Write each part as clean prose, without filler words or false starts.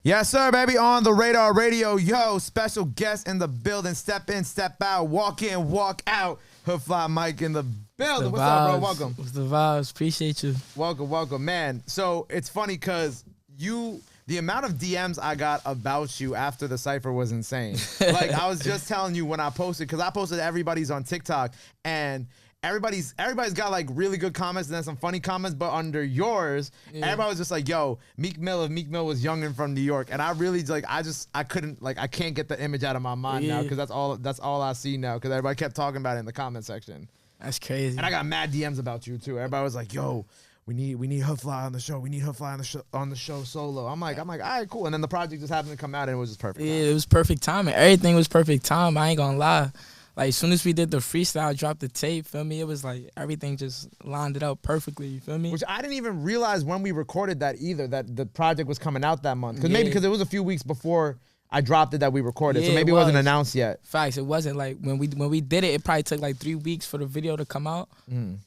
Yes, sir, baby, on the Radar Radio. Yo, special guest in the building. Step in, step out, walk in, walk out. Hoodfly Mike in the building. What's up, bro? Welcome. What's the vibes? Appreciate you. Welcome, man. So it's funny because the amount of DMs I got about you after the cypher was insane. Like, I was just telling you when I posted, because I posted everybody's on TikTok, and everybody's got like really good comments and then some funny comments, but under yours, everybody was just like, yo, Meek Mill, if Meek Mill was young and from New York. And I really like, I can't get the image out of my mind now, because that's all I see now, because everybody kept talking about it in the comment section. That's crazy. And I got mad DMs about you too. Everybody was like, yo, we need Hoodfly on the show. We need Hoodfly on the show solo. I'm like, all right, cool. And then the project just happened to come out and it was just perfect. Yeah, it was perfect timing. Everything was perfect time. I ain't gonna lie. Like, as soon as we did the freestyle, dropped the tape, feel me? It was like everything just lined it up perfectly, you feel me? Which I didn't even realize when we recorded that either, that the project was coming out that month. Maybe because it was a few weeks before I dropped it that we recorded, so maybe it wasn't announced yet. Facts, it wasn't. Like, when we did it, it probably took like 3 weeks for the video to come out.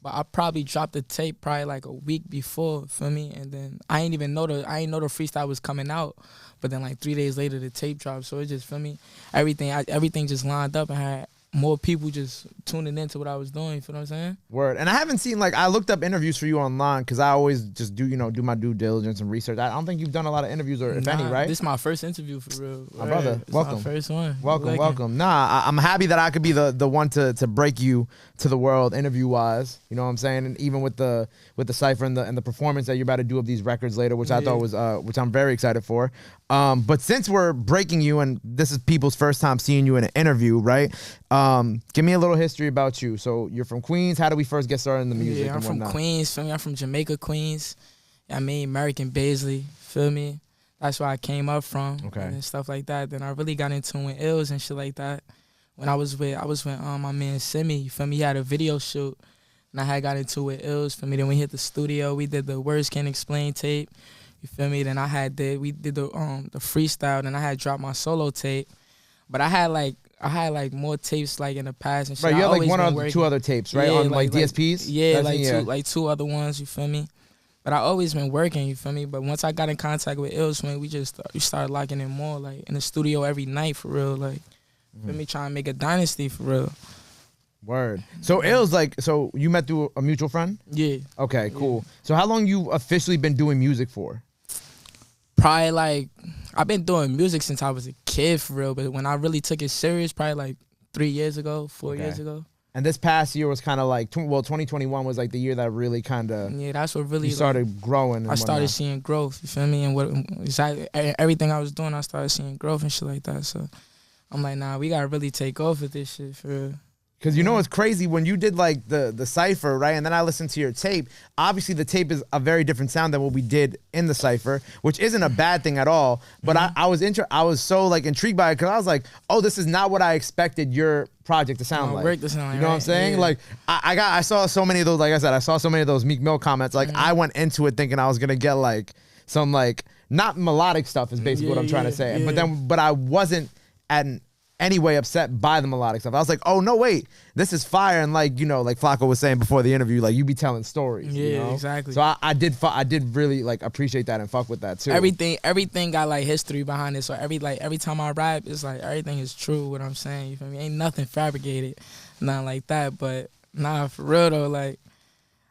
But I probably dropped the tape probably like a week before, feel me? And then I ain't know the freestyle was coming out. But then like 3 days later, the tape dropped. So it just, feel me? Everything just lined up and had more people just tuning into what I was doing, you feel what I'm saying? Word. And I haven't seen, like, I looked up interviews for you online because I always just do my due diligence and research. I don't think you've done a lot of interviews, or if any, right? This is my first interview for real. My brother, welcome. My first one. Welcome. Nah, I'm happy that I could be the one to break you to the world interview-wise. You know what I'm saying? And even with the cypher and the performance that you're about to do of these records later, which I thought was, which I'm very excited for. But since we're breaking you, and this is people's first time seeing you in an interview, right? Give me a little history about you. So you're from Queens. How did we first get started in the music? Yeah, I'm from Queens. Feel me? I'm from Jamaica, Queens. I mean, American Baisley. Feel me? That's where I came up from. Okay. And stuff like that. Then I really got into with Illz and shit like that. When I was with my man Simi. You feel me? He had a video shoot, and I had got into with Illz. For me, then we hit the studio. We did the Words Can't Explain tape. You feel me? Then we did the freestyle. Then I had dropped my solo tape. But I had like more tapes like in the past and shit. Right, you had like one or two other tapes, right? On like DSPs? Like two other ones, you feel me? But I always been working, you feel me? But once I got in contact with Illz, man, we started locking in more, like in the studio every night for real, like, you feel me, trying to make a dynasty for real. Word. So Illz, like, so you met through a mutual friend? Yeah. Okay, cool. So how long you officially been doing music for? Probably like, I've been doing music since I was a kid for real, but when I really took it serious, probably like 4 years ago. And this past year was kind of like, 2021 was like the year that really kind of, that's what really, you started growing. I started seeing growth, you feel me? And everything I was doing, I started seeing growth and shit like that. So I'm like, nah, we gotta really take off with this shit for real. Because you know what's crazy? When you did like the cypher, right? And then I listened to your tape. Obviously, the tape is a very different sound than what we did in the cypher, which isn't a bad thing at all. But I was so like intrigued by it because I was like, oh, this is not what I expected your project to sound like. You know what I'm saying? Yeah. Like I saw so many of those. Like I said, I saw so many of those Meek Mill comments. Like I went into it thinking I was gonna get like some like not melodic stuff is basically what I'm trying to say. Yeah. But I wasn't anyway upset by the melodic stuff. I was like, oh no, wait, this is fire. And like, you know, like Flacco was saying before the interview, like you be telling stories. Yeah, you know? Exactly. So I did really like appreciate that and fuck with that too. Everything got like history behind it. So every time I rap, it's like everything is true what I'm saying. You feel me? Ain't nothing fabricated, nothing like that. But nah, for real though, like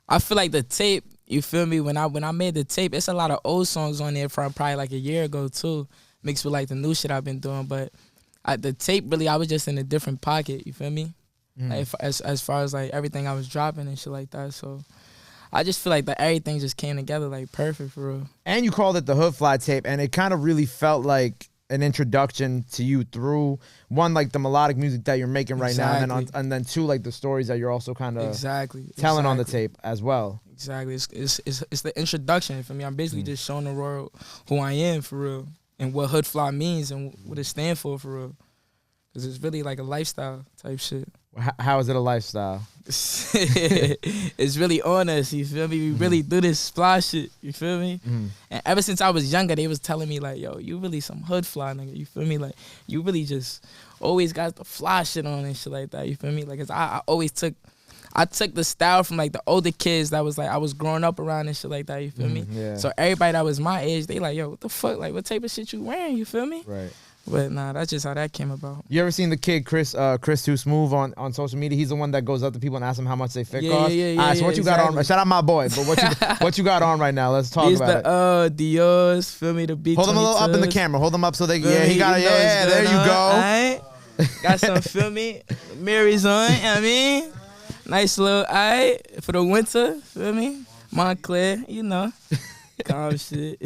I feel like the tape, you feel me, when I made the tape, it's a lot of old songs on there from probably like a year ago too, mixed with like the new shit I've been doing. But the tape, really, I was just in a different pocket, you feel me? Like, as far as, like, everything I was dropping and shit like that. So, I just feel like that everything just came together, like, perfect for real. And you called it the Hoodfly tape, and it kind of really felt like an introduction to you through, one, like, the melodic music that you're making right now, and then two, like, the stories that you're also kind of telling on the tape as well. Exactly. It's the introduction for me. I'm basically just showing the world who I am for real. And what Hoodfly means and what it stands for real. Because it's really like a lifestyle type shit. How is it a lifestyle? It's really on us, you feel me? We really do this fly shit, you feel me? And ever since I was younger, they was telling me like, yo, you really some Hoodfly nigga, you feel me? Like, you really just always got the fly shit on and shit like that, you feel me? Like, 'cause I always took I took the style from like the older kids that was like I was growing up around and shit like that. You feel me? Yeah. So everybody that was my age, they like, yo, what the fuck? Like, what type of shit you wearing? You feel me? Right. But nah, that's just how that came about. You ever seen the kid Chris Too Smooth on social media? He's the one that goes up to people and asks them how much they fit cost. Yeah, All right, so what you got on? Shout out my boy, but what you got on right now? Let's talk about it. Dior's, feel me, the B22s. Hold them a little up in the camera. Hold them up so they he got it. Yeah, there you go. Right. Got some, feel me, Mary's on, I mean, nice little for the winter, feel me, Montclair, you know. Calm shit.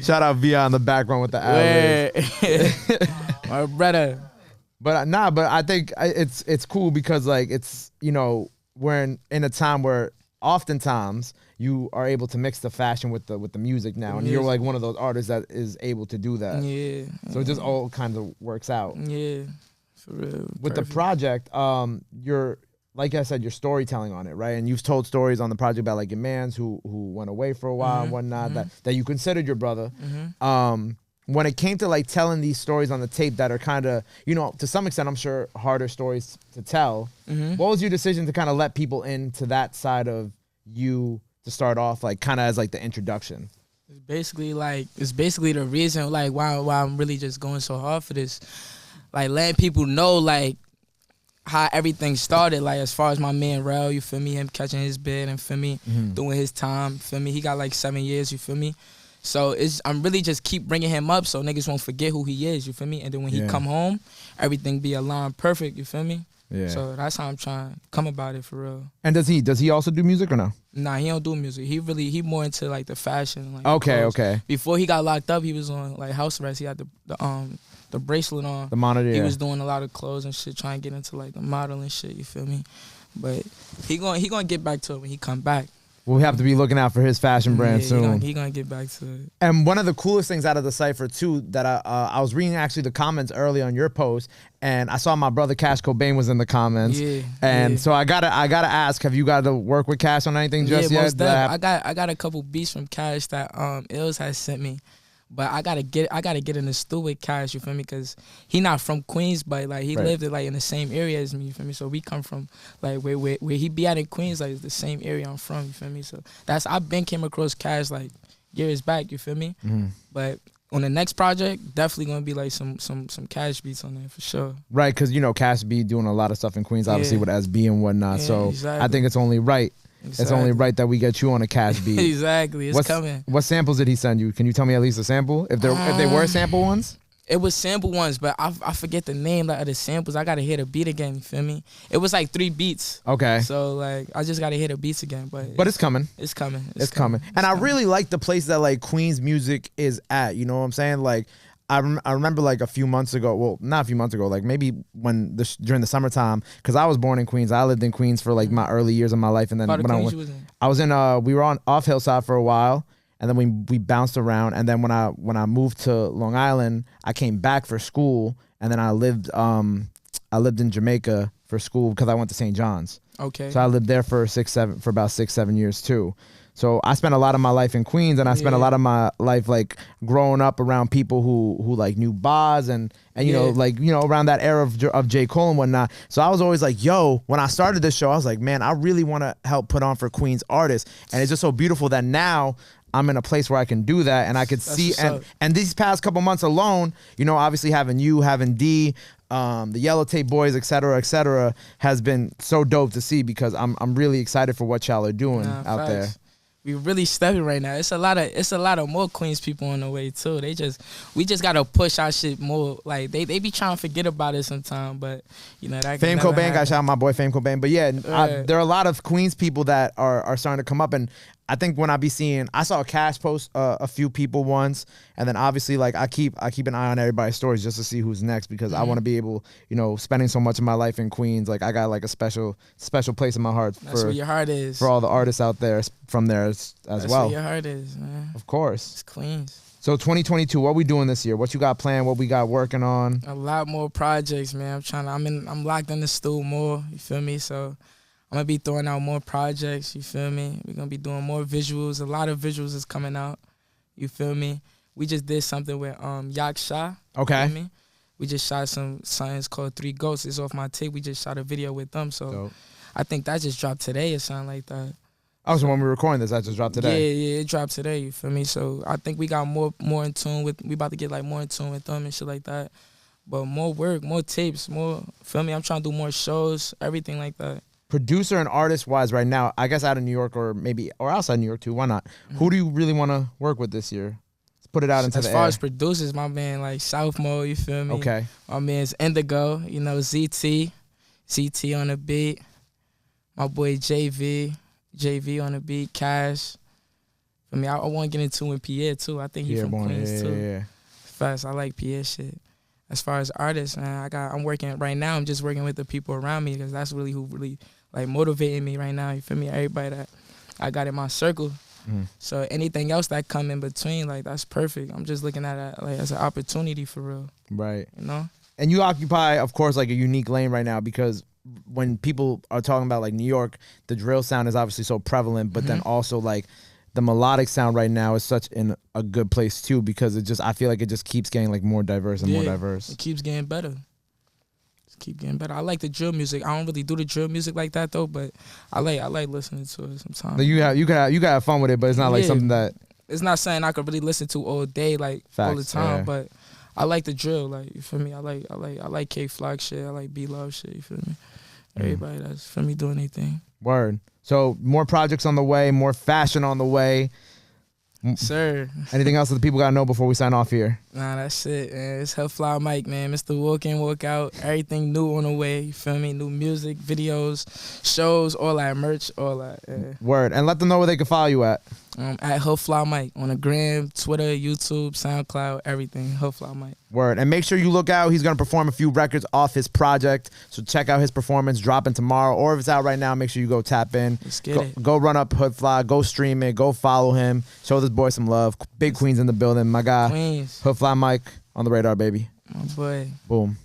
Shout out Via in the background with the ad. My brother. But but I think it's cool because like it's, you know, we're in a time where oftentimes you are able to mix the fashion with the music now, and you're like one of those artists that is able to do that. Yeah. So it just all kind of works out. Yeah. For real. With the project, you're, like I said, your storytelling on it, right? And you've told stories on the project about like your mans who went away for a while and whatnot, that you considered your brother. When it came to like telling these stories on the tape that are kind of, you know, to some extent, I'm sure harder stories to tell. What was your decision to kind of let people into that side of you to start off, like kind of as like the introduction? It's basically the reason like why I'm really just going so hard for this, like letting people know like how everything started, like as far as my man Rel, you feel me, him catching his bid and feel me, doing his time, feel me, he got like 7 years, you feel me. So I'm really just keep bringing him up so niggas won't forget who he is, you feel me. And then when he come home, everything be aligned perfect, you feel me. Yeah. So that's how I'm trying to come about it for real. And does he also do music or no? Nah, he don't do music. He more into like the fashion. Like okay. Before he got locked up, he was on like house arrest. He had the bracelet on. The monitor. He was doing a lot of clothes and shit, trying to get into like the modeling shit. You feel me? But he gonna get back to it when he come back. We'll have to be looking out for his fashion brand soon. He gonna get back to it. And one of the coolest things out of the cypher too, that I was reading actually the comments early on your post, and I saw my brother Cash Cobain was in the comments. So I gotta ask, have you got to work with Cash on anything just yet? I got a couple beats from Cash that Illz has sent me. But I gotta get in the studio with Cash, you feel me? Cause he not from Queens, but like he lived like in the same area as me, you feel me? So we come from like where he be at in Queens, like it's the same area I'm from, you feel me? So I've been came across Cash like years back, you feel me? But on the next project, definitely gonna be like some Cash beats on there for sure. Right, cause you know Cash be doing a lot of stuff in Queens, obviously with SB and whatnot. So exactly. I think it's only right. Exactly. It's only right that we get you on a Cash beat. Exactly, it's coming. What samples did he send you? Can you tell me at least a sample? If they were sample ones? It was sample ones, but I forget the name of the samples. I gotta hear the beat again, you feel me? It was like 3 beats. Okay. So like I just gotta hear the beats again. But it's coming. It's coming. It's coming. And I really like the place that like Queens music is at, you know what I'm saying? Like I remember like a few months ago, well, not a few months ago, like maybe during the summertime, because I was born in Queens. I lived in Queens for like my early years of my life, and then we were on off Hillside for a while, and then we bounced around, and then when I moved to Long Island, I came back for school, and then I lived in Jamaica for school because I went to St. John's. Okay. So I lived there for about 6-7 years too. So I spent a lot of my life in Queens, and I spent a lot of my life like growing up around people who like knew Boz and you know, like, you know, around that era of J. Cole and whatnot. So I was always like, yo, when I started this show, I was like, man, I really want to help put on for Queens artists. And it's just so beautiful that now I'm in a place where I can do that, and I could see, and these past couple months alone, you know, obviously having D, the Yellow Tape Boys, et cetera, has been so dope to see, because I'm really excited for what y'all are doing out there. We really stepping right now. It's a lot of more Queens people on the way too. We just gotta push our shit more. Like they be trying to forget about it sometime, but you know that. Fame Cobain, got shout out my boy Fame Cobain. But yeah, there are a lot of Queens people that are starting to come up, and I think when I saw Cash post a few people once, and then obviously like I keep an eye on everybody's stories just to see who's next, because I want to be able, you know, spending so much of my life in Queens, like I got like a special place in my heart. That's where your heart is. For all the artists out there from there as well. That's where your heart is, man. Of course. It's Queens. So 2022, what we doing this year? What you got planned? What we got working on? A lot more projects, man. I'm locked in the stool more. You feel me? So I'm gonna be throwing out more projects, you feel me? We're gonna be doing more visuals. A lot of visuals is coming out, you feel me? We just did something with Yak Shah. Okay. You feel me? We just shot something called 3 Ghosts. It's off my tape. We just shot a video with them. So I think that just dropped today or something like that. Oh, so when we were recording this, that just dropped today. Yeah, it dropped today. You feel me? So I think we got more in tune with. We about to get like more in tune with them and shit like that. But more work, more tapes, more. Feel me? I'm trying to do more shows, everything like that. Producer and artist wise, right now, I guess out of New York or outside New York too. Why not? Who do you really want to work with this year? Let's put it out into the air. As far as producers, my man like South Mode. You feel me? Okay. My man's Indigo. You know ZT on the beat. My boy JV on the beat. Cash. I mean, I want to get into with Pierre too. I think he's from Queens too. Yeah. Fast. I like Pierre shit. As far as artists, man, I'm working right now. I'm just working with the people around me because that's really who really like motivating me right now. You feel me? Everybody that I got in my circle. So anything else that come in between, like that's perfect. I'm just looking at it like as an opportunity for real. Right. You know. And you occupy, of course, like a unique lane right now because when people are talking about like New York, the drill sound is obviously so prevalent, but then also like the melodic sound right now is such in a good place too because I feel like it just keeps getting like more diverse and more diverse. It keeps getting better. I like the drill music. I don't really do the drill music like that though, but I like listening to it sometimes. Like you can have fun with it, but it's not like something that it's not something I could really listen to all day, like all the time. But I like the drill, like you feel me. I like K Flock shit. I like B Love shit. You feel me? Everybody that's for me doing anything. Word. So more projects on the way, more fashion on the way. Sir. Anything else that the people gotta know before we sign off here? Nah, that's it, man. It's Hoodfly Mike, man. Mr. Walk In, Walk Out. Everything new on the way. You feel me? New music, videos, shows, all that merch, all that. Yeah. Word. And let them know where they can follow you at. At Hoodfly Mike on the gram, Twitter, YouTube, SoundCloud, everything. Hoodfly Mike. Word. And make sure you look out. He's gonna perform a few records off his project. So check out his performance dropping tomorrow. Or if it's out right now, make sure you go tap in. Let's get it. Go run up Hoodfly. Go stream it. Go follow him. Show this boy some love. Big Queens in the building. My guy. Queens. Hoodfly Mike on the radar, baby. My boy. Boom.